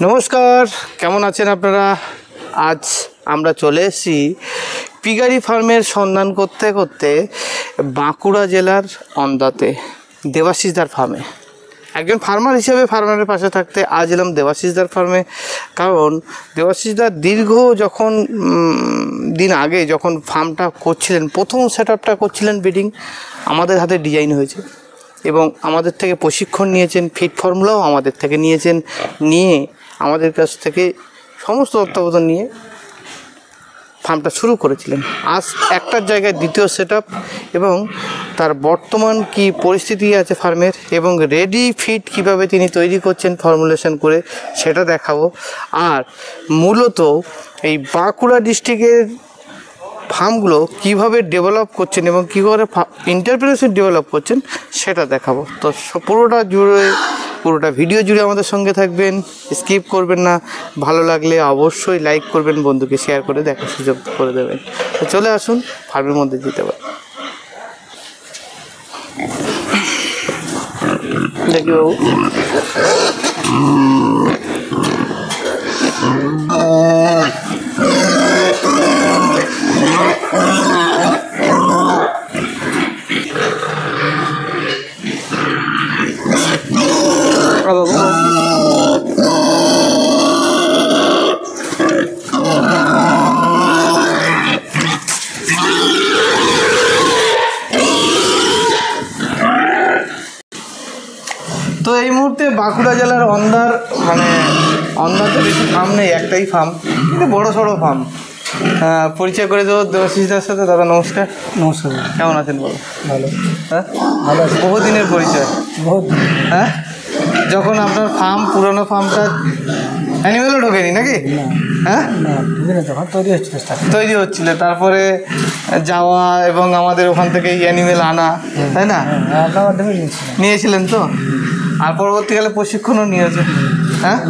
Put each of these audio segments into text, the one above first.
নমস্কার, কেমন আছেন আপনারা? আজ আমরা চলে এসেছি পিগারি ফার্মের সন্ধান করতে করতে বাঁকুড়া জেলার অন্দাতে দেবাশিসদার ফার্মে। একজন ফার্মার হিসেবে ফার্মারের পাশে থাকতে আজ এলাম দেবাশিসদার ফার্মে। কারণ দেবাশিসদার দীর্ঘ দিন আগে যখন ফার্মটা করছিলেন, প্রথম সেট আপটা করছিলেন ব্রিডিং, আমাদের হাতে ডিজাইন হয়েছে এবং আমাদের থেকে প্রশিক্ষণ নিয়েছেন, ফিড ফর্মুলাও আমাদের থেকে নিয়েছেন, নিয়ে আমাদের কাছ থেকে সমস্ত তত্ত্বাবধান নিয়ে ফার্মটা শুরু করেছিলেন। আজ একটার জায়গায় দ্বিতীয় সেট আপ এবং তার বর্তমান কি পরিস্থিতি আছে ফার্মের এবং রেডি ফিড কিভাবে তিনি তৈরি করছেন ফর্মুলেশন করে, সেটা দেখাবো। আর মূলত এই বাঁকুড়া ডিস্ট্রিক্টের ফার্মগুলো কীভাবে ডেভেলপ করছেন এবং কীভাবে এন্টারপ্রেনারশিপ ডেভেলপ করছেন সেটা দেখাবো। তো পুরোটা ভিডিও জুড়ে আমাদের সঙ্গে থাকবেন, স্কিপ করবেন না। ভালো লাগলে অবশ্যই লাইক করবেন, বন্ধুকে শেয়ার করে দেখার সুযোগ করে দেবেন। তো চলে আসুন, ফার্মের মধ্যে যেতে পারেন। দেখি বাবু, তো এই মুহূর্তে বাঁকুড়া জেলার অন্দাতে বেশি ফার্ম নেই, একটাই ফার্ম, কিন্তু বড়ো সড়ো ফার্ম। পরিচয় করে দেবো দেবাশিসদার সাথে। দাদা নমস্কার। নমস্কার, কেমন আছেন? বলো। ভালো। হ্যাঁ, ভালো আছে। বহুদিনের পরিচয়। হ্যাঁ, যখন আপনার পুরোনো ফার্মটা অ্যানিমেলও ঢোকেনি নাকি? হ্যাঁ, তখন তৈরি হচ্ছিল, তারপরে যাওয়া এবং আমাদের ওখান থেকে অ্যানিমেল আনা, তাই না? আপনার মাধ্যমে নিয়েছিলেন তো, আর পরবর্তীকালে প্রশিক্ষণও নিয়েছে। হ্যাঁ,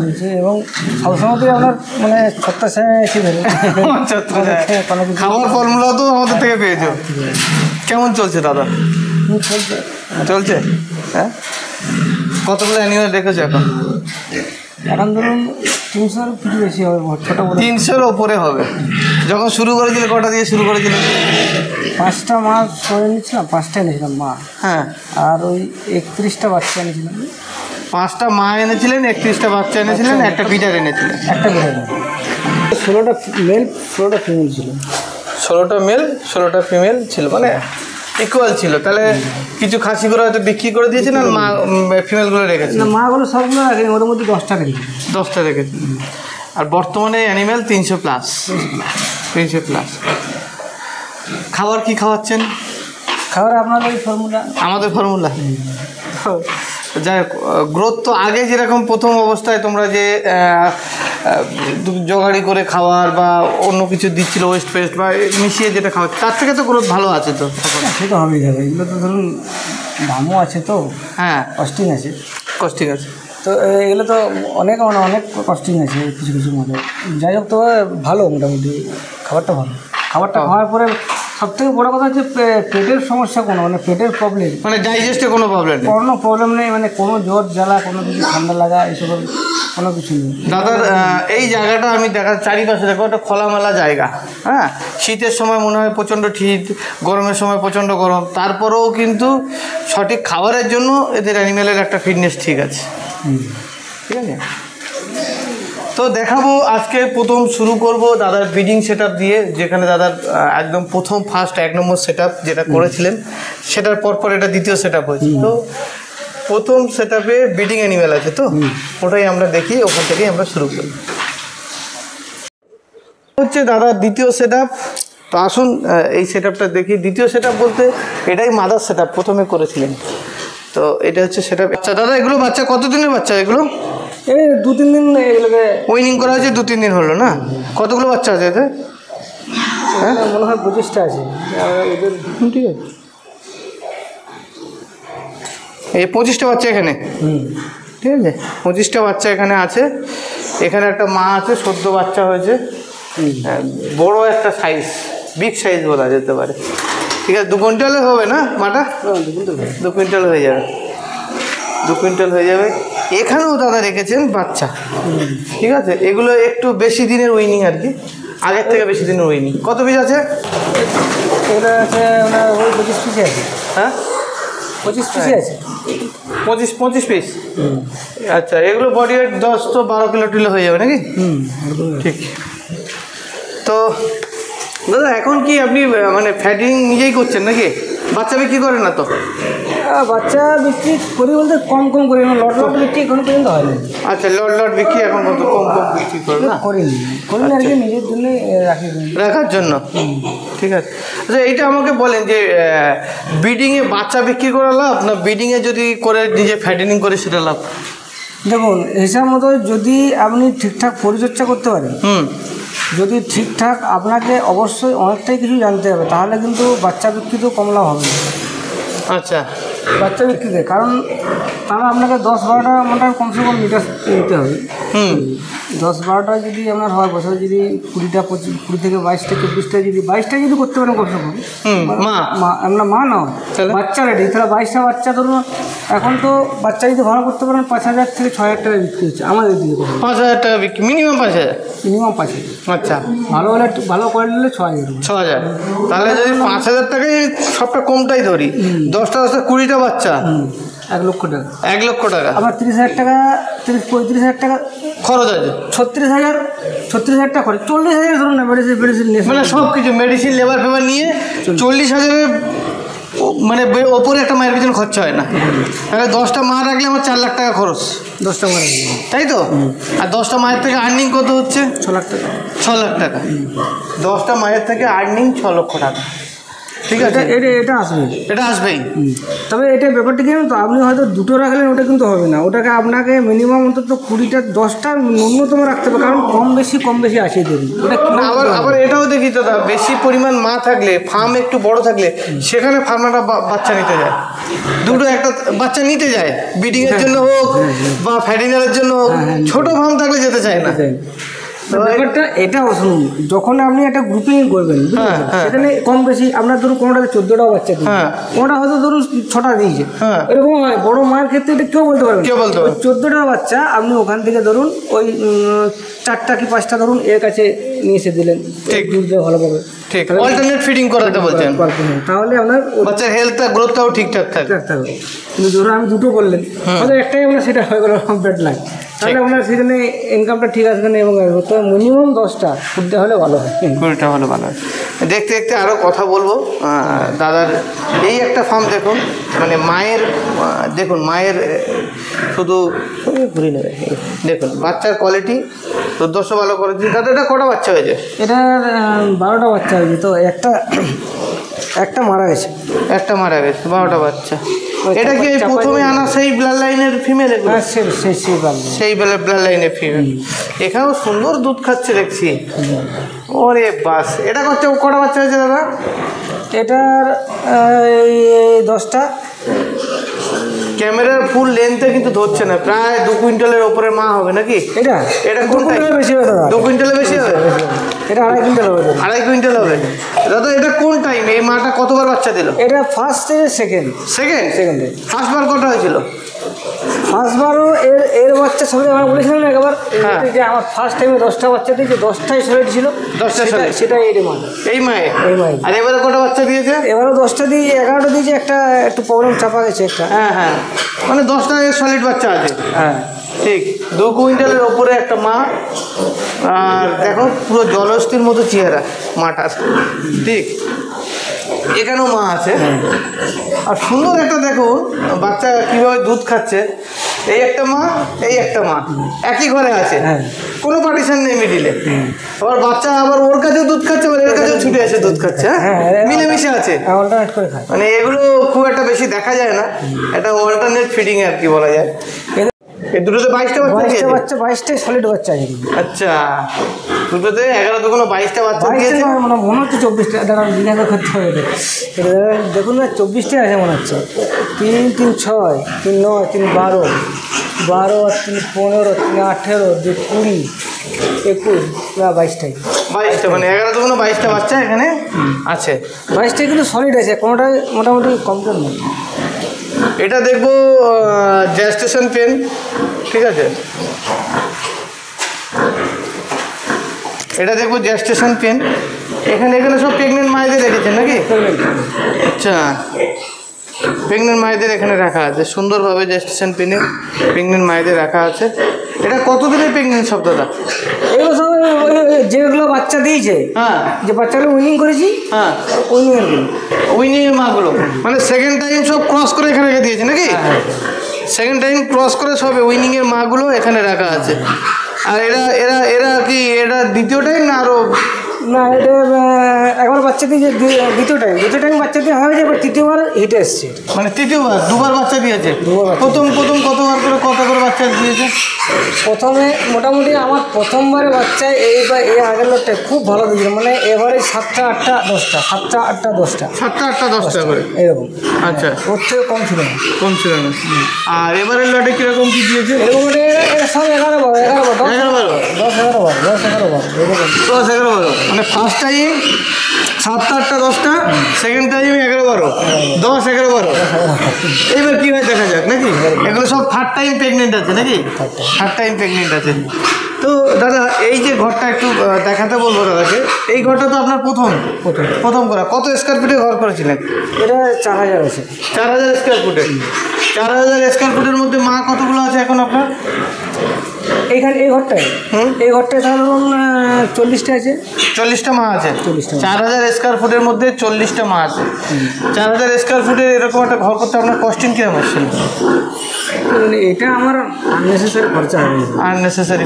এবং সবসময় আপনার মানে খাবার ফর্মুলা তো আমাদের থেকে পেয়েছো। কেমন চলছে দাদা? চলছে। হ্যাঁ, কতগুলো অ্যানিমেল রেখেছো এখন? এখন ধরুন 300-র কিছু বেশি হবে, ছোটো 300-র ওপরে হবে। যখন শুরু করেছিলে কটা দিয়ে শুরু করেছিলে? 5টা মাছ করে নিচ্ছিলাম, 5টা এনেছিলাম মা। হ্যাঁ, আর ওই 31টা বাচ্চা এনেছিলাম। 5টা মা এনেছিলেন, 31টা বাচ্চা এনেছিলেন, একটা ফিডার এনেছিলেন। একটা ফিডার, 16টা মেল, 16টা ফিমেল ছিল। 16টা মেল, 16টা ফিমেল ছিল, মানে ইকুয়াল ছিল। তাহলে কিছু খাসিগুলো হয়তো বিক্রি করে দিয়েছেন আর মা ফিমেলগুলো রেখেছেন? না, মাগুলো সবগুলো রাখেনি, ওদের মধ্যে 10টা রেখেছি। 10টা রেখেছেন। আর বর্তমানে অ্যানিমেল 300 প্লাস। খাবার কি খাওয়াচ্ছেন? খাবার আপনার ওই ফর্মুলা, আমাদের ফর্মুলা। যাই হোক, গ্রোথ তো আগে যেরকম প্রথম অবস্থায় তোমরা যে জোগাড়ি করে খাওয়ার বা অন্য কিছু দিচ্ছিল, ওয়েস্ট ফেস্ট বা মিশিয়ে যেটা খাওয়া, তার থেকে তো গ্রোথ ভালো আছে তো? সে তো হবেই যাবে, এগুলো তো ধরুন দামও আছে তো। হ্যাঁ, কস্টিং আছে। তো এগুলো তো অনেক কস্টিং আছে কিছু মধ্যে। যাই হোক, তো ভালো, মোটামুটি খাবারটা ভালো। খাবারটা খাওয়ার পরে সবথেকে বড় কথা হচ্ছে পেটের সমস্যা, পেটের প্রবলেম, মানে ডাইজেস্টে কোনো প্রবলেম নেই, মানে কোনো জ্বর জ্বালা, কোনো কিছু ঠান্ডা লাগা, এইসব কোনো কিছু নেই। দাদার এই জায়গাটা আমি চারিপাশে দেখো, একটা খোলামেলা জায়গা। হ্যাঁ, শীতের সময় মনে হয় প্রচণ্ড শীত, গরমের সময় প্রচণ্ড গরম, তারপরেও কিন্তু সঠিক খাবারের জন্য এদের অ্যানিমেলের একটা ফিটনেস ঠিক আছে। ঠিক আছে, তো দেখাবো। আজকে প্রথম শুরু করব দাদার ব্রিডিং সেট আপ দিয়ে, যেখানে দাদার একদম ফার্স্ট 1 নম্বর সেট আপ যেটা করেছিলেন, সেটার পর এটা দ্বিতীয় সেট আপ হয়েছে। তো প্রথম সেট আপে ব্রিডিং অ্যানিমেল আছে, তো ওটাই আমরা দেখি, ওখান থেকেই আমরা শুরু করি। হচ্ছে দাদার দ্বিতীয় সেট আপ। তো আসুন এই সেট আপটা দেখি। দ্বিতীয় সেট আপ বলতে এটাই মাদার সেট আপ, প্রথমে করেছিলেন। তো এটা হচ্ছে সেট আপ। আচ্ছা দাদা, এগুলো বাচ্চা কতদিনের বাচ্চা? এগুলো এই 2-3 দিন এগুলোকে উইনিং করা হয়েছে, 2-3 দিন হলো না? কতগুলো বাচ্চা আছে এতে? হ্যাঁ, মনে হয় 25টা আছে। ঠিক আছে, এই 25টা বাচ্চা এখানে। ঠিক আছে, 25টা বাচ্চা এখানে আছে। এখানে একটা মা আছে, 14 বাচ্চা হয়েছে। বড় একটা সাইজ, বিগ সাইজ বলা যেতে পারে। ঠিক আছে, 2 কুইন্টালে হবে না মাটা? 2 কুইন্টাল হয়ে যাবে। 2 কুইন্টাল হয়ে যাবে। এখানেও দাদা রেখেছেন বাচ্চা, ঠিক আছে। এগুলো একটু বেশি দিনের উইনিং আর কি, আগের থেকে বেশি দিনের উইনিং। কত পিস আছে? এগুলো আছে আপনার ওই 25 পিসে আছে। হ্যাঁ 25 পিসে আছে। 25 পিস। আচ্ছা, এগুলো বডি ওয়েট 10 তো 12 কিলো টিলো হয়ে যাবে নাকি? ঠিক। তো দাদা এখন কি আপনি মানে ফ্যাটিং নিজেই করছেন নাকি? বাচ্চা বিক্রি করেন না তো? বাচ্চা বিক্রি করি বলতে কম কম করি, লট লট বিক্রি এখনো পর্যন্ত হয়নি। আচ্ছা, লট বিক্রি এখন কত কম বিক্রি করেন না? করিনি আর কি, নিজের জন্য রাখার জন্য। ঠিক আছে। আচ্ছা, এইটা আমাকে বলেন যে ব্রিডিংয়ে বাচ্চা বিক্রি করা লাভ না ব্রিডিংয়ে যদি করে নিজে ফ্যাটেনিং করে সেটা লাভ? দেখুন, হিসাব মতো যদি আপনি ঠিকঠাক পরিচর্যা করতে পারেন, যদি ঠিকঠাক, আপনাকে অবশ্যই অনেকটাই কিছু জানতে হবে, তাহলে কিন্তু বাচ্চা বিক্রিতেও কম লাভ হবে। আচ্ছা, বাচ্চা বিক্রিতে, কারণ তাহলে আপনাকে 10-12টা মোটামুটি কমসে কম লিটার নিতে হবে। 10-12টা যদি আপনার হয়, বছরে যদি 20 থেকে 22টা 24টা যদি 22টা যদি করতে পারেন কমসে কম, আপনার মা না বাচ্চা রেডি, তাহলে 22টা বাচ্চা ধরুন। এখন তো বাচ্চা যদি ভালো করতে পারেন 5,000 থেকে 6,000 টাকা বিক্রি হচ্ছে আমাদের দিকে। 5,000 টাকা বিক্রি, মিনিমাম 5,000? মিনিমাম 5,000। আচ্ছা, ভালো হলে, ভালো কোয়ালিটি হলে 6,000। তাহলে যদি 5,000 টাকায় সবটা কমটাই ধরি, 10টা 20টা বাচ্চা, 1 লক্ষ টাকা। 1 লক্ষ টাকা। আবার 30,000 টাকা, 35,000 টাকা খরচ আছে। 36,000 টাকা খরচ, 40,000 ধরুন না মেডিসিন মানে সব কিছু মেডিসিন লেবার ফেবার নিয়ে 40,000-এর মানে ওপরে একটা মায়ের পিছনে খরচা হয় না। তাহলে 10টা মা রাখলে আমার 4 লাখ টাকা খরচ। 10টা মা, তাই তো? আর 10টা মায়ের থেকে আর্নিং কত হচ্ছে? 6 লাখ টাকা। 6 লাখ টাকা। 10টা মায়ের থেকে আর্নিং 6 লক্ষ টাকা। ঠিক আছে, এটা আসবে, এটা আসবেই। তবে এটা ব্যাপারটা কি জানেন তো, আপনি হয়তো 2টো রাখলেন, ওটা কিন্তু হবে না। ওটাকে আপনাকে মিনিমাম অন্তত 20টা 10টা ন্যূনতম রাখতে হবে, কারণ কম বেশি আসে দেরি। ওটা আবার এটাও দেখি দাদা, বেশি পরিমাণ মা থাকলে, ফার্ম একটু বড় থাকলে, সেখানে ফার্মাররা বাচ্চা নিতে যায়, দুটো একটা বাচ্চা নিতে যায়, ব্রিডিংয়ের জন্য হোক বা ফ্যাটিনারের জন্য হোক। ছোট ফার্ম থাকলে যেতে চায় না। ব্যাপারটা এটাও শুনুন, যখন আপনি একটা গ্রুপিং করবেন, সেখানে কম বেশি আপনার ধরুন কোনোটাতে 14টাও বাচ্চা দিচ্ছে, কোনোটা হয়তো ধরুন 6টা দিয়েছে, এরকম হয়। বড় মায়ের ক্ষেত্রে এটা কেউ বলতে পারবেন, 14টা বাচ্চা আপনি ওখান থেকে ধরুন ওই 4টা কি 5টা ধরুন এর কাছে নিয়ে এসে দিলেন, দুধ ভালোভাবে। ঠিক, অল্টারনেট ফিডিং করাতে বলছেন, তাহলে আপনার বাচ্চার হেলথটা, গ্রোথটাও ঠিকঠাক থাকবে। কিন্তু ধরুন আমি 2টো করলেন, হয়তো একটাই আমরা সেটা হয়ে গেল ব্যাড লাগ, তাহলে আপনার সেখানে ইনকামটা ঠিক আসবে না। এবং তো মিনিমাম 10টা ফুটতে হলে ভালো হয়, 20টা হলে ভালো হয়। দেখতে দেখতে আরও কথা বলবো দাদার। এই একটা ফার্ম দেখুন, মানে মায়ের, দেখুন মায়ের শুধু ঘুরে নেবে, দেখুন বাচ্চার কোয়ালিটি 1400 ভালো করেছি। দাদা এটা কটা বাচ্চা হয়েছে? এটা 12টা বাচ্চা হয়েছে, তো একটা মারা গেছে। একটা মারা গেছে, 12টা বাচ্চা। এটা কি প্রথমে আনা সেই ব্লাড লাইনের ফিমেল? সেই ব্লাড লাইনের ফিমেল। এখানেও সুন্দর দুধ খাচ্ছে দেখছি। ওরে বাস, এটা করছে কটা বাচ্চা হয়েছে দাদা? এটার 10টা। ক্যামেরার ফুল লেন্থে কিন্তু ধরছে না, প্রায় 2 কুইন্টালের ওপরে মা হবে নাকি? এটা কোনটা বেশি হবে দাদা? 2 কুইন্টালের বেশি হবে? এটা 2.5 কুইন্টাল হবে। 2.5 কুইন্টাল হবে দাদা। এটা কোন টাইম? এই মাটা কতবার বাচ্চা দিল? এটা ফার্স্ট সেকেন্ডে। ফার্স্ট বার কটা হয়েছিল? ফার্স্ট বারও এর বাচ্চা সবাই আমার বলেছিলাম না একবার, যে আমার ফার্স্ট টাইমে 10টা বাচ্চা দিয়েছে, 10টাই সলিড ছিল। 10টা সলিড, সেটা এই মায়ে। আর এবারে কটা বাচ্চা দিয়েছে? এবারও 10টা দিয়ে 11টা দিয়েছে, একটা একটু প্রবলেম চাপা গেছে একটা। হ্যাঁ, মানে 10টা সলিড বাচ্চা আছে। হ্যাঁ ঠিক, 2 কুইন্টালের ওপরে একটা মা। আর দেখো পুরো জলস্থির মতো চেহারা মাটার, ঠিক। এখানেও মা আছে, আর সুন্দর একটা দেখুন বাচ্চা কীভাবে দুধ খাচ্ছে। এই একটা মা, এই একটা মা একই ঘরে আছে, কোনো পার্টিশন নেই মিডিলে। আবার বাচ্চা আবার ওর কাছেও দুধ খাচ্ছে, আবার এর কাছেও ছুটে আসে দুধ খাচ্ছে, মিলেমিশে আছে। মানে এগুলো খুব একটা বেশি দেখা যায় না, এটা অল্টারনেট ফিডিং আর কি বলা যায়। এই দুটোতে 22টা বাচ্চা, 22টাই সলিড বাচ্চা আছে। আচ্ছা, দুটোতে 11 দুগুণ 22টা বাচ্চা দিয়েছে। মনে হচ্ছে 24টা, দাঁড়ান জিজ্ঞাসা করতে হবে। দেখুন না, 24টাই আছে মনে হচ্ছে। 3, 3, 6, 3, 9, 3, 12, 12 আর 3, 15, 3, 18, 2, 20, 21, না 22টাই। 22টা, মানে 11 দুগুণ 22টা বাচ্চা এখানে আছে। 22টাই কিন্তু সলিড আছে, কোনোটাই মোটামুটি কমপ্লিট নেই। এটা দেখবো জেস্টেশন পেন, ঠিক আছে, এটা দেখবো জেস্টেশন পেন। এখানে সব প্রেগনেন্ট মায়েদের রেখেছেন নাকি? আচ্ছা, প্রেগনেন্ট মায়েদের এখানে রাখা আছে সুন্দরভাবে, জেস্টেশন পেনে প্রেগনেন্ট মায়েদের রাখা আছে। এটা কতদিনের প্রেগনেন্ট সব দাদা? এগুলো সব যেগুলো বাচ্চা দিয়েছে, হ্যাঁ, যে বাচ্চাগুলো উইনিং করেছি, হ্যাঁ, উইনিংয়ের মাগুলো মানে সেকেন্ড টাইম সব ক্রস করে এখানে রেখে দিয়েছে নাকি? সেকেন্ড টাইম ক্রস করে সব উইনিংয়ের মাগুলো এখানে রাখা আছে। আর এরা কি এটা দ্বিতীয় টাইম না আরও? না, এটা একবার বাচ্চা দিয়েছে, দ্বিতীয় টাইম বাচ্চা দিয়ে হয়ে যায়, এবার তৃতীয়বার হিটে এসছে। মানে তৃতীয়বার দুবার বাচ্চা দিয়েছে? প্রথম কতবার করে কত করে বাচ্চা দিয়েছে? প্রথমে মোটামুটি আমার প্রথমবারে বাচ্চা এই আগের লোকটা খুব ভালো দিয়েছিল, মানে এবারে 7টা 8টা 10টা 7টা 8টা 10টা 7টা 8টা 10টা করে এরকম। আচ্ছা, ওর থেকে কম ছিল না। আর এবারের লটে কিরকম কি দিয়েছে? এরকম এটা সব 11 বার 10 11 12 মানে ফার্স্ট টাইম 7টা 8টা 10টা, সেকেন্ড টাইম 11 12 10 11 12। এইবার কী হয় দেখা যাক নাকি? এগুলো সব থার্ড টাইম প্রেগনেন্ট আছে নাকি? থার্ড টাইম প্রেগনেন্ট আছে। তো দাদা এই যে ঘরটা একটু দেখাতে বলবো দাদাকে। এই ঘরটা তো আপনার প্রথম করা। কত স্কোয়ার ফিটে ঘর করেছিলেন? এটা 4000 আছে। 4000 স্কোয়ার ফুটে। 4000 স্কোয়ার ফুটের মধ্যে মা কতগুলো আছে এখন আপনার? এইখানে এই ঘরটায় ধরুন 40টা আছে। 40টা মা আছে? 4000 স্কোয়ার ফুটের মধ্যে 40টা মা আছে। 4000 স্কোয়ার ফুটের এরকম একটা ঘর করতে আপনার কস্টিং কিরকম আসছিল? এটা আমার আননেসেসারি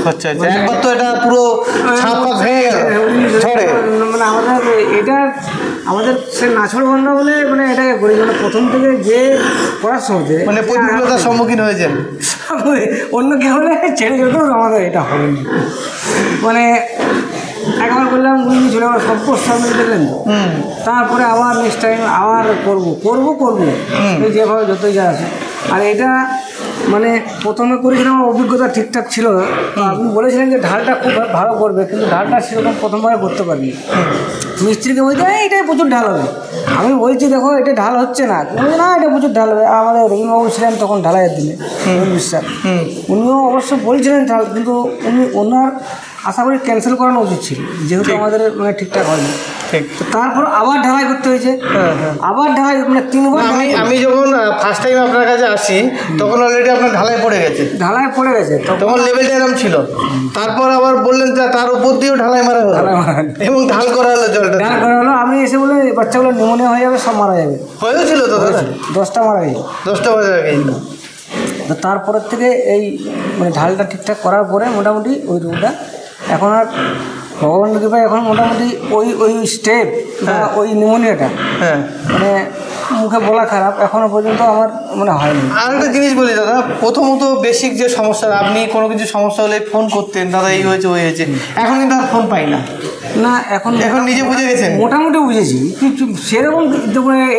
খরচা হয়েছে। একবার তো এটা পুরো ছাদ পাক ভেঙে গেল ঝড়ে। মানে আমাদের সে নাছড় বন্ধ বলে মানে এটাকে করি, মানে প্রথম থেকে যে করার সময় মানে প্রতিকূলতার সম্মুখীন হয়েছেন। অন্য কেউ হলে ছেড়ে যেত, আমাদের এটা হবে না। মানে একবার বললাম উনি চলে আবার সব সামনে দেখলেন তো, তারপরে আবার নেক্সট টাইম আবার করবো এই যেভাবে যতই যা আছে। আর এটা মানে প্রথমে করেছিলাম, আমার অভিজ্ঞতা ঠিকঠাক ছিল না। তো আপনি বলেছিলেন যে ঢালটা খুব ভালো করবে, কিন্তু ঢালটা সেরকম প্রথমবার করতে পারিনি। মিস্ত্রিকে বলতে এটাই প্রচুর ঢাল হবে। আমি বলছি দেখো এটা ঢাল হচ্ছে না, না এটা প্রচুর ঢাল হবে। আমাদের রবীন্দ্রবাবু ছিলেন তখন ঢালাইয়ের দিনে, বিশ্বাস, উনিও অবশ্য বলছিলেন ঢাল, কিন্তু ওনার আশা করি ক্যান্সেল করানো উচিত ছিল, যেহেতু আমাদের মানে ঠিকঠাক হয়নি। ঠিক, তো তারপর আবার ঢালাই করতে হয়েছে। আবার ঢালাই মানে 3বার। আমি যখন ফার্স্ট টাইম আপনার কাছে আসি তখন অলরেডি আপনার ঢালাই পড়ে গেছে। তখন লেভেলটা এরকম ছিল। তারপর আবার বললেন তার উপর দিয়েও ঢালাই মারা হলো এবং ঢাল করা হলো, জলটা ঢাল করা হলো। আমি এসে বলে বাচ্চাগুলো নিউমোনিয়া হয়ে যাবে, সব মারা যাবে। হয়েছিল তো দাদা? 10টা মারা গেছে। 10টা মারা গেছে। তো তারপরের থেকে এই মানে ঢালটা ঠিকঠাক করার পরে মোটামুটি ওই রুমটা এখন আর ভগবানের কৃপায় এখন মোটামুটি ওই স্টেপ বা ওই নিউমোনিয়াটা মানে মুখে বলা খারাপ, এখনো পর্যন্ত আমার মানে হয়নি। আর একটা জিনিস বলি দাদা, প্রথমত বেসিক যে সমস্যা, আপনি কোনো কিছু সমস্যা হলে ফোন করতেন, দাদা এই হয়েছে ওই হয়েছে, এখন কিন্তু আর ফোন পাই না। না, এখন নিজে বুঝে গেছেন? মোটামুটি বুঝেছি, কিন্তু সেরকম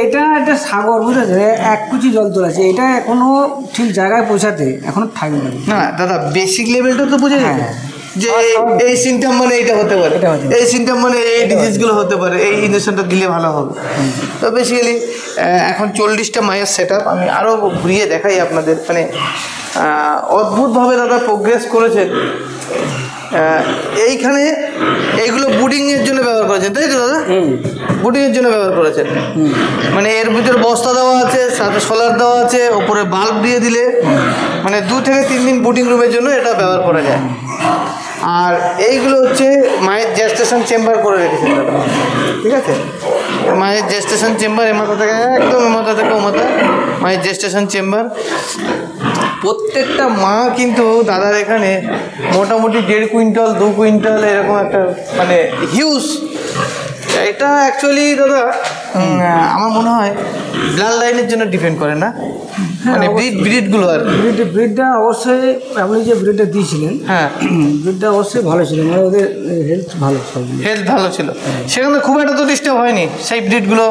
এটা একটা সাগর, বুঝেছে, এক কুচি জল তোলাছে, এটা এখনো ঠিক জায়গায় পৌঁছাতে এখনো থাকবে না। দাদা বেসিক লেভেলটা তো বুঝে গেছে যে এই সিমটম মানে এইটা হতে পারে, এই সিমটম মানে এই ডিজিজগুলো হতে পারে, এই ইঞ্জেকশনটা দিলে ভালো হবে। তো বেসিক্যালি এখন 40টা মায়ের সেট আপ আমি আরও ঘুরিয়ে দেখাই আপনাদের। মানে অদ্ভুতভাবে দাদা প্রোগ্রেস করেছেন। এইখানে এইগুলো বুডিংয়ের জন্য ব্যবহার করেছেন, তাই তো দাদা? বুডিংয়ের জন্য ব্যবহার করেছেন। মানে এর ভিতরে বস্তা দেওয়া আছে, সাথে সোলার দেওয়া আছে, ওপরে বাল্ব দিয়ে দিলে মানে 2 থেকে 3 দিন বুডিং রুমের জন্য এটা ব্যবহার করা যায়। আর এইগুলো হচ্ছে মায়ের জেস্টেশন চেম্বার করে রেখেছেন দাদা, ঠিক আছে? মায়ের জেস্টেশন চেম্বার এমাথা থেকে একদম এমাথা থেকে ওমাথা মায়ের জেস্টেশন চেম্বার। প্রত্যেকটা মা কিন্তু দাদার এখানে মোটামুটি 1.5 কুইন্টাল 2 কুইন্টাল এরকম একটা মানে হিউজ। এটা অ্যাকচুয়ালি দাদা আমার মনে হয় ব্লাড লাইনের জন্য ডিপেন্ড করে না, মানে ব্রিডগুলো আর ব্রিডটা অবশ্যই আপনি যে ব্রিডটা দিয়েছিলেন, ব্রিডটা অবশ্যই ভালো ছিল, মানে ওদের হেলথ ভালো ছিল। সেখানে খুব একটা তো ডিস্টার্ব হয়নি সেই ব্রিডগুলো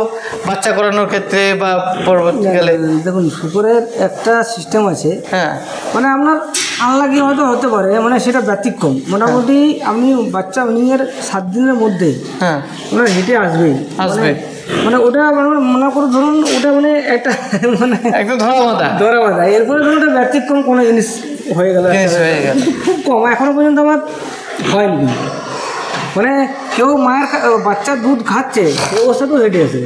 বাচ্চা করানোর ক্ষেত্রে বা পরবর্তীকালে। দেখুন, শুকরের একটা সিস্টেম আছে, মানে আপনার আনলাকি হয়তো হতে পারে, মানে সেটা ব্যতিক্রম। মোটামুটি আপনি বাচ্চা উইনিংয়ের 7 দিনের মধ্যে ওনার হেঁটে আসবে। মানে ওটা মনে করে ধরুন ওটা মানে একটা মানে একদম ধরা বাঁধা। এরপরে ধরুন ওটা ব্যতিক্রম কোনো জিনিস হয়ে গেল, হয়ে গেল। কিন্তু খুব কম, এখনো পর্যন্ত আমার হয়নি। মানে কেউ মায়ের বাচ্চার দুধ খাচ্ছে এই অবস্থাতেও হেঁটে আসে,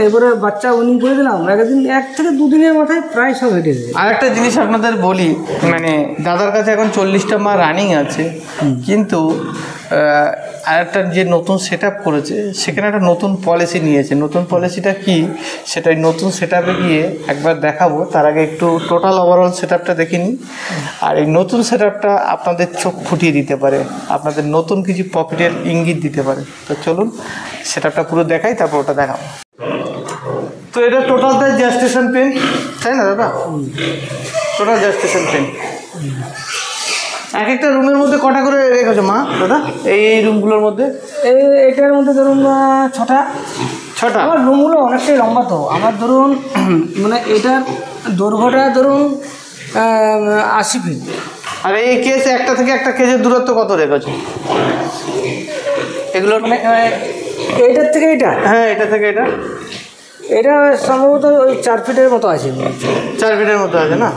এরপরে বাচ্চা উইনিং করে দিলাম, একদিন 1 থেকে 2 দিনের মাথায় প্রায় সব হেঁটে আসে। আর একটা জিনিস আপনাদের বলি, মানে দাদার কাছে এখন 40টা মা রানিং আছে, কিন্তু আর একটা যে নতুন সেট আপ করেছে সেখানে একটা নতুন পলিসি নিয়েছে। নতুন পলিসিটা কি সেটা নতুন সেট আপে গিয়ে একবার দেখাবো। তার আগে একটু টোটাল ওভারঅল সেট আপটা দেখে নিই। আর এই নতুন সেট আপটা আপনাদের চোখ ফুটিয়ে দিতে পারে, আপনাদের নতুন কিছু প্রফিটের ইঙ্গিত দিতে পারে। তো চলুন সেট আপটা পুরো দেখাই, তারপর ওটা দেখাবো। তো এটা টোটালটাই জেস্টেশন পেন, তাই না দাদা? Total gestation pain. এক একটা রুমের মধ্যে কটা করে রেখেছো মা দাদা এই রুমগুলোর মধ্যে? এটার মধ্যে ধরুন 6টা। আমার রুমগুলো অনেকটাই লম্বা, তো আমার ধরুন মানে এটার দৈর্ঘ্যটা ধরুন 80 ফিট। আর এই কেস একটা থেকে একটা কেসের দূরত্ব কত রেখেছো এগুলোর? মানে এইটার থেকে এটা, হ্যাঁ এটা থেকে এটা, এটা সম্ভবত ওই 4 ফিটের মতো আছে। 4 ফিটের মতো আছে না?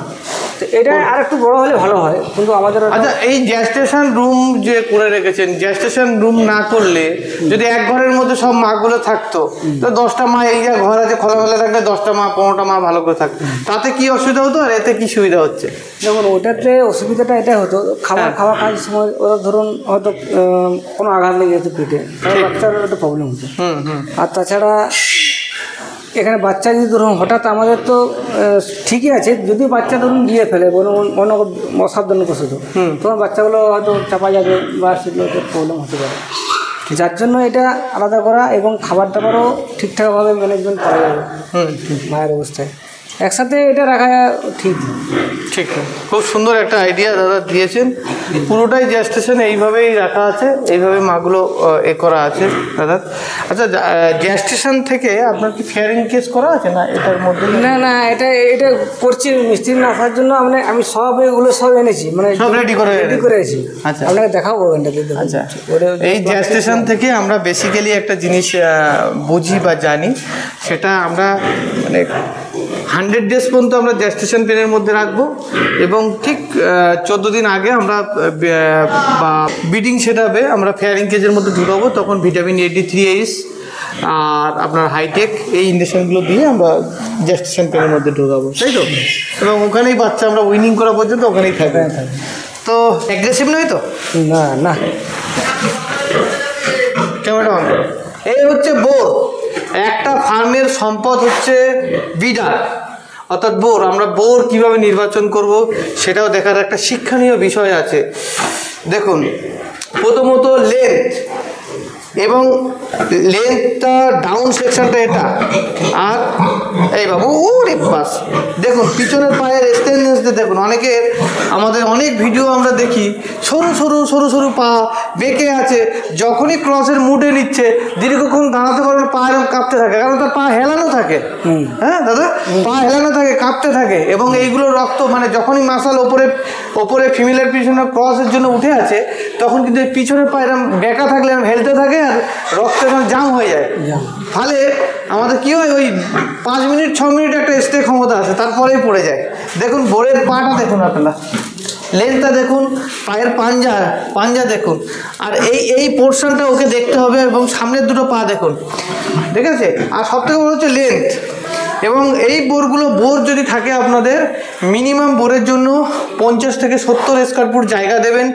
তো এটা আর একটু বড় হলে ভালো হয়, কিন্তু আমাদের আচ্ছা এই জেস্টেশন রুম যে করে রেখেছেন, জেস্টেশন রুম না করলে যদি এক ঘরের মধ্যে সব মাগুলো থাকতো, তো 10টা মা এই যে ঘর আছে খোলামেলা থাকলে 10টা মা 15টা মা ভালো করে থাকতো, তাতে কি অসুবিধা হতো আর এতে কি সুবিধা হচ্ছে? যেমন ওটাতে অসুবিধাটা এটা হতো, খাবার খাওয়ার সময় ওরা ধরুন হয়তো কোনো আঘাত লেগে যেত পেটে, তাহলে বাচ্চার একটা প্রবলেম হতো। আর তাছাড়া এখানে বাচ্চা যদি ধরুন হঠাৎ, আমাদের তো ঠিকই আছে, যদি বাচ্চা ধরুন গিয়ে ফেলে অন্য অসাবধানবশত, তখন বাচ্চাগুলো হয়তো চাপা যাবে বা সেগুলো প্রবলেম হতে পারে। যার জন্য এটা আলাদা করা, এবং খাবার দাবারও ঠিকঠাকভাবে ম্যানেজমেন্ট করা যাবে মায়ের অবস্থায়। একসাথে এটা রাখা ঠিক। খুব সুন্দর একটা আইডিয়া দাদা দিয়েছেন। পুরোটাই জেস্টেশন এইভাবেই রাখা আছে, এইভাবে মাগুলো এ করা আছে দাদা। আচ্ছা জেস্টেশন থেকে আপনার কি ফেয়ারিং কেস করা আছে না এটার মধ্যে? না এটা করছি মিস্ত্রি না আসার জন্য, মানে আমি সব এগুলো সব এনেছি, মানে সব রেডি করেছি। আচ্ছা আপনাকে দেখাবো এটাতে। আচ্ছা এই জেস্টেশন থেকে আমরা বেসিক্যালি একটা জিনিস বুঝি বা জানি, সেটা আমরা মানে 100 ডেজ পর্যন্ত আমরা জেস্টেশন পেনের মধ্যে রাখবো, এবং ঠিক 14 দিন আগে আমরা বা বিডিং সেটআপে আমরা ফেয়ারিং কেজের মধ্যে ঢুকাবো, তখন ভিটামিন AD3H আর আপনার হাইটেক এই ইঞ্জেকশনগুলো দিয়ে আমরা জেস্টেশন পেনের মধ্যে ঢুকাবো, তাই তো? এবং ওখানেই বাচ্চা আমরা উইনিং করা পর্যন্ত ওখানেই থাকবে। তো অ্যাগ্রেসিভ নয় তো? না ক্যামেরাটা অন করো। এই হচ্ছে বোর। একটা ফার্মের সম্পদ হচ্ছে বিডার, অর্থাৎ বোর। আমরা বোর কিভাবে নির্বাচন করব সেটাও দেখার একটা শিক্ষণীয় বিষয় আছে। দেখুন প্রথমত লেন্থ, এবং লেন্থটা ডাউন সেকশনটা এটা, আর এই বাবু ওরে বাস দেখুন পিছনের পায়ের স্টেনলেসটা দেখুন। অনেকের আমাদের অনেক ভিডিও আমরা দেখি সরু সরু সরু সরু পা বেঁকে আছে, যখনই ক্রসের মুডে নিচ্ছে দীর্ঘক্ষণ দাঁড়াতে পারবে, পা এরকম কাঁপতে থাকে, কারণ তার পা হেলানো থাকে। হ্যাঁ দাদা, পা হেলানো থাকে, কাঁপতে থাকে, এবং এইগুলো রক্ত মানে যখনই মাসাল ওপরে ফিমেলের পিছনে ক্রসের জন্য উঠে আছে, তখন কিন্তু পিছনের পা এরকম বেঁকা থাকলে এরকম হেলতে থাকে, আর রক্ত এরকম জাম হয়ে যায়। ফলে আমাদের কী হয়, ওই 5 মিনিট 6 মিনিট একটা স্টে ক্ষমতা আছে, তারপরেই পড়ে যায়। দেখুন বোরের পাটা দেখুন আপনারা, লেন্থটা দেখুন, পায়ের পাঞ্জা দেখুন, আর এই পোর্শনটা ওকে দেখতে হবে, এবং সামনের দুটো পা দেখুন, ঠিক আছে? আর সবথেকে বড় হচ্ছে লেন্থ। এবং এই বোর যদি থাকে আপনাদের, মিনিমাম বোরের জন্য 50 থেকে 70 স্কোয়ার ফুট জায়গা দেবেন।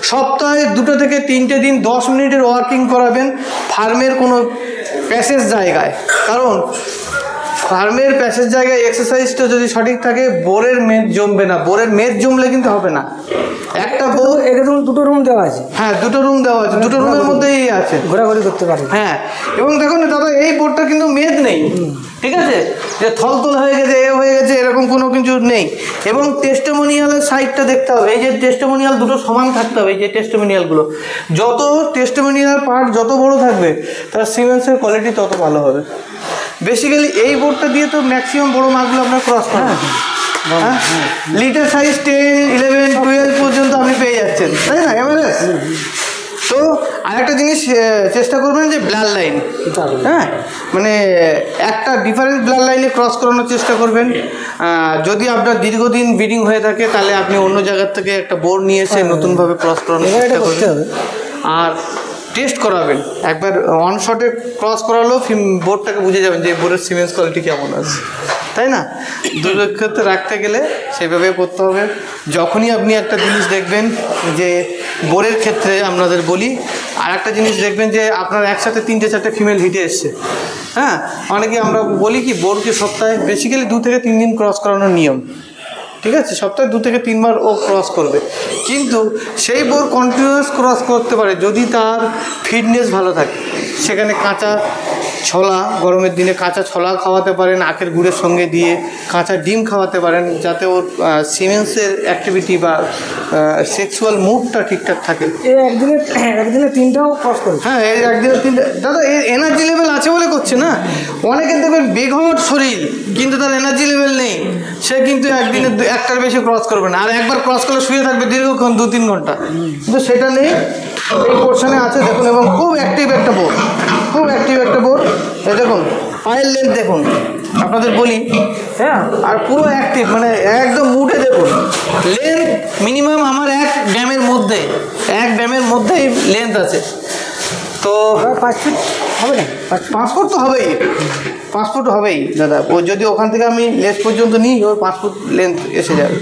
সপ্তাহে 2 থেকে 3টে দিন 10 মিনিটের ওয়ার্কিং করাবেন ফার্মের কোনো প্যাসেজ জায়গায়, কারণ ফার্মের প্যাসেজ জায়গায় এক্সারসাইজটা যদি সঠিক থাকে বোরের মেদ জমবে না। বোরের মেদ জমলে কিন্তু হবে না। একটা বোর একদম 2টো রুম দেওয়া আছে। হ্যাঁ 2টো রুম দেওয়া আছে, 2টো রুমের মধ্যেই আছে, ঘোরাঘুরি করতে পারে। হ্যাঁ, এবং দেখুন দাদা এই বোরটা কিন্তু মেদ নেই, ঠিক আছে? যে থলথল হয়ে গেছে হয়ে গেছে এরকম কোনো কিছু নেই। এবং টেস্টিমোনিয়ালের সাইডটা দেখতে হবে, এই যে টেস্টিমোনিয়াল দুটো সমান থাকতে হবে। এই যে টেস্টিমোনিয়ালগুলো, যত টেস্টিমোনিয়াল পার্ট যত বড় থাকবে তার সিমেন্টসের কোয়ালিটি তত ভালো হবে। বেসিক্যালি এই বোর্ডটা দিয়ে তো ম্যাক্সিমাম বড় মাছগুলো আপনার ক্রস করেন। হ্যাঁ, লিটার সাইজ 10, 11, 12 পর্যন্ত আপনি পেয়ে যাচ্ছেন, তাই না? এমএলএস। তো আর একটা জিনিস চেষ্টা করবেন যে ব্লাড লাইন, হ্যাঁ মানে একটা ডিফারেন্ট ব্লাড লাইনে ক্রস করানোর চেষ্টা করবেন। যদি আপনার দীর্ঘদিন ব্রিডিং হয়ে থাকে তাহলে আপনি অন্য জায়গার থেকে একটা বোর নিয়ে এসে নতুনভাবে ক্রস করানোর চেষ্টা করবেন। আর টেস্ট করাবেন, একবার অন শটে ক্রস করালেও বোর্ডটাকে বুঝে যাবেন যে বোর্ডের সিমেন্স কোয়ালিটি কেমন আছে, তাই না? দুটোর ক্ষেত্রে রাখতে গেলে সেভাবে করতে হবে। যখনই আপনি একটা জিনিস দেখবেন যে বোরের ক্ষেত্রে আপনাদের বলি, আর একটা জিনিস দেখবেন যে আপনার একসাথে 3-4টে ফিমেল হিটে এসছে, হ্যাঁ অনেকে আমরা বলি কি বোরকে সপ্তাহে বেসিক্যালি 2 থেকে 3 দিন ক্রস করানোর নিয়ম, ঠিক আছে? সপ্তাহে 2 থেকে 3 বার ও ক্রস করবে, কিন্তু সেই বোর কন্টিনিউয়াস ক্রস করতে পারে যদি তার ফিটনেস ভালো থাকে। সেখানে কাঁচা ছোলা, গরমের দিনে কাঁচা ছোলা খাওয়াতে পারেন আখের গুড়ের সঙ্গে দিয়ে, কাঁচা ডিম খাওয়াতে পারেন যাতে ওর সিমেন্সের অ্যাক্টিভিটি বা সেক্সুয়াল মুডটা ঠিকঠাক থাকে। একদিনে 3টাও ক্রস করে? হ্যাঁ, এই একদিনে 3টে। দাদা এর এনার্জি লেভেল আছে বলে করছে না। অনেকে দেখবেন বেঘট শরীর কিন্তু তার এনার্জি লেভেল নেই, সে কিন্তু একদিনে 1টার বেশি ক্রস করবে না, আর একবার ক্রস করলে শুয়ে থাকবে দীর্ঘক্ষণ 2-3 ঘন্টা, কিন্তু সেটা নেই। এই পোর্শনে আছে দেখুন, এবং খুব অ্যাক্টিভ একটা বোর্ড, খুব অ্যাক্টিভ একটা বোর্ড। এই দেখুন পায়ের লেন্থ দেখুন, আপনাদের বলি, হ্যাঁ, আর পুরো অ্যাক্টিভ, মানে একদম মুডে দেখুন। লেন্থ মিনিমাম আমার 1 ড্যামের মধ্যে, 1 ড্যামের মধ্যেই লেন্থ আছে। তো 5 ফুট হবে না? 5 ফুট তো হবেই, 5 ফুট হবেই দাদা। ও যদি ওখান থেকে আমি লেস পর্যন্ত নিই, ওর 5 ফুট লেন্থ এসে যাবে।